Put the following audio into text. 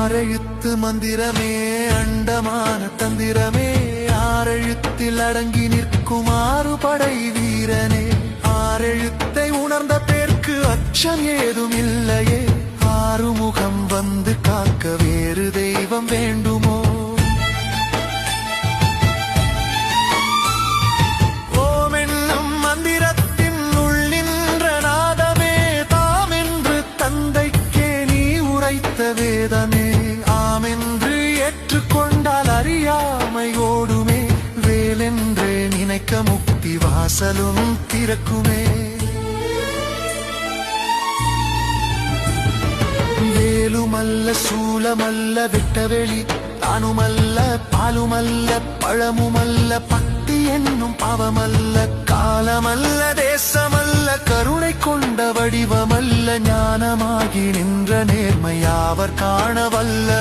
ஆறெழுத்து மந்திரமே அண்டமான தந்திரமே ஆறெழுத்தில் அடங்கி நிற்கும் ஆறுபடை வீரனே ஆறெழுத்தை உணர்ந்த பேர்க்கு அச்சம் ஏதும் இல்லையே ஆறுமுகம் வந்து காக்க வேறு தெய்வம் வேண்டுமோ ஓம் என்னும் மந்திரத்தின் உள்ளின்ற நாதமே தாம் என்று தந்தைக்கே நீ உரைத்த வேதமே ஆமென்று ஏற்றுக்கொண்டால் அறியாமை ஓடுமே வேலென்றே நினைக்க முக்தி வாசலும் திறக்குமே வேலுமல்ல சூலமல்ல வெட்டவெளி தானுமல்ல பாலுமல்ல பழமுமல்ல பக்தி என்னும் பாவமல்ல காலமல்ல தேசமல்ல கருணை கொண்ட வடிவமல்ல ஞானமாகி நின்ற நேர்மையாவர் காணவல்ல